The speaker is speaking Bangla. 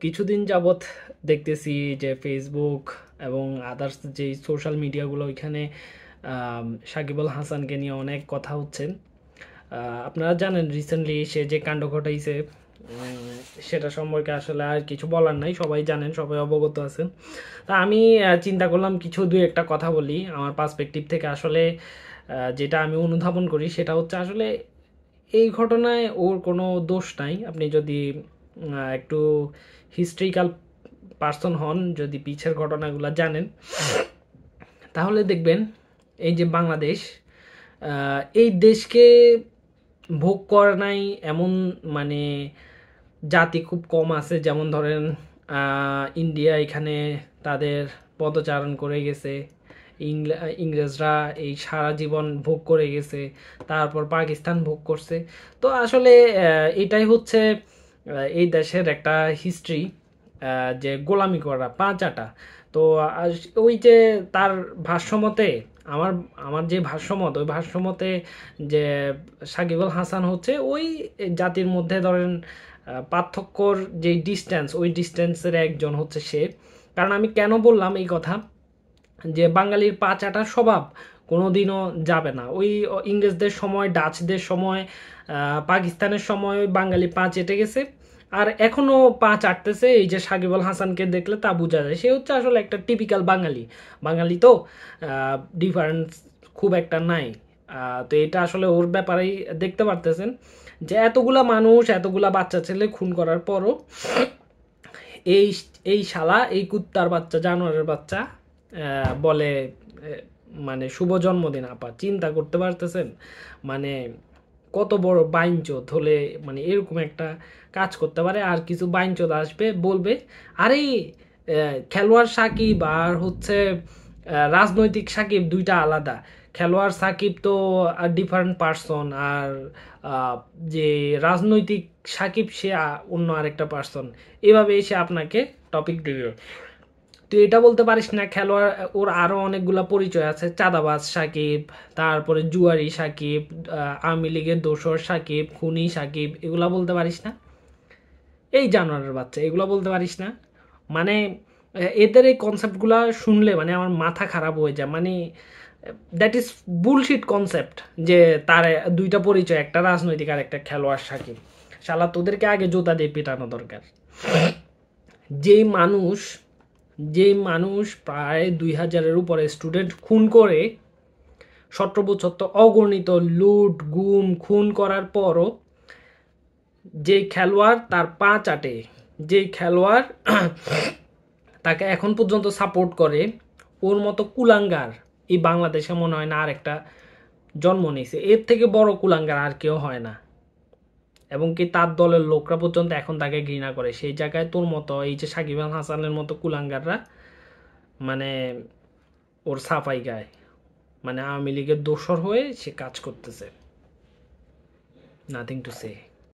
কিছুদিন যাবৎ দেখতেছি যে ফেসবুক এবং আদার্স যে সোশ্যাল মিডিয়াগুলো ওইখানে সাকিব আল হাসানকে নিয়ে অনেক কথা হচ্ছে। আপনারা জানেন রিসেন্টলি সে যে কাণ্ড ঘটাইছে, সেটা সম্পর্কে আসলে আর কিছু বলার নাই, সবাই জানেন, সবাই অবগত আছেন। তা আমি চিন্তা করলাম কিছু দুই একটা কথা বলি আমার পার্সপেক্টিভ থেকে। আসলে যেটা আমি অনুধাবন করি সেটা হচ্ছে আসলে এই ঘটনায় ওর কোনো দোষ নাই। আপনি যদি একটু হিস্ট্রিক্যাল পার্সন হন, যদি পিছের ঘটনাগুলো জানেন, তাহলে দেখবেন এই যে বাংলাদেশ, এই দেশকে ভোগ করে নাই এমন মানে জাতি খুব কম আছে। যেমন ধরেন ইন্ডিয়া এখানে তাদের পদচারণ করে গেছে, ইংরেজরা এই সারা জীবন ভোগ করে গেছে, তারপর পাকিস্তান ভোগ করছে। তো আসলে এটাই হচ্ছে এই দেশের একটা হিস্ট্রি, যে গোলামি করা পাঁচাটা। তো ওই যে তার ভাষ্যমতে, আমার আমার যে ভাষ্যমত, ওই ভাষ্যমতে যে সাকিব আল হাসান হচ্ছে ওই জাতির মধ্যে ধরেন পার্থক্যর যে ডিস্টেন্স, ওই ডিস্টেন্সের একজন হচ্ছে সে। কারণ আমি কেন বললাম এই কথা, যে বাঙালির পা চাটার স্বভাব কোনোদিনও যাবে না। ওই ইংরেজদের সময়, ডাচদের সময়, পাকিস্তানের সময় ওই বাঙালি পা চেটে গেছে, আর এখনো পা চাটতেছে। এই যে সাকিব আল হাসানকে দেখলে তা বোঝা যায় সে হচ্ছে আসলে একটা টিপিক্যাল বাঙালি। বাঙালি তো ডিফারেন্স খুব একটা নাই। তো এটা আসলে ওর ব্যাপারেই দেখতে পারতেছেন যে এতগুলা মানুষ, এতগুলা বাচ্চা ছেলে খুন করার পরও এই এই শালা, এই কুত্তার বাচ্চা, জানোয়ারের বাচ্চা বলে মানে শুভ জন্মদিন। আপা চিন্তা করতে পারতেছেন মানে কত বড় বাইনচোদ হলে মানে এরকম একটা কাজ করতে পারে। আর কিছু বাইনচোদ আসবে বলবে আরে খেলোয়াড় সাকিব আর হচ্ছে রাজনৈতিক সাকিব দুইটা আলাদা। খেলোয়াড় সাকিব তো ডিফারেন্ট পার্সন, আর যে রাজনৈতিক সাকিব সে অন্য আরেকটা পার্সন। এভাবে এসে আপনাকে টপিক দিবে। তুই এটা বলতে পারিস না খেলোয়াড়, ওর আরও অনেকগুলা পরিচয় আছে, চাঁদাবাজ সাকিব, তারপরে জুয়ারি সাকিব, আওয়ামী লীগের দোসর সাকিব, খুনি সাকিব, এগুলা বলতে পারিস না? এই জানোয়ারের বাচ্চা, এগুলো বলতে পারিস না? মানে এদের এই কনসেপ্টগুলো শুনলে মানে আমার মাথা খারাপ হয়ে যায়। মানে দ্যাট ইজ বুলশিট কনসেপ্ট যে তার দুইটা পরিচয়, একটা রাজনৈতিক আর একটা খেলোয়াড় সাকিব। শালা তোদেরকে আগে জুতা দিয়ে পেটানো দরকার। যেই মানুষ যেই মানুষ প্রায় 2000-এর উপরে স্টুডেন্ট খুন করে, 17 বছর তো অগণিত লুট গুম খুন করার পরও যেই খেলোয়াড় তার পা চাটে, যেই খেলোয়াড় তাকে এখন পর্যন্ত সাপোর্ট করে, ওর মতো কুলাঙ্গার এই বাংলাদেশে মনে হয় না আর একটা জন্ম নিয়েছে। এর থেকে বড় কুলাঙ্গার আর কেউ হয় না। এবং কি তার দলের লোকরা পর্যন্ত এখন তাকে ঘৃণা করে। সেই জায়গায় তোর মতো এই যে সাকিব আল হাসানের মতো কুলাঙ্গাররা মানে ওর সাফাই গায়, মানে আওয়ামী লীগের দোসর হয়ে সে কাজ করতেছে। Nothing to say.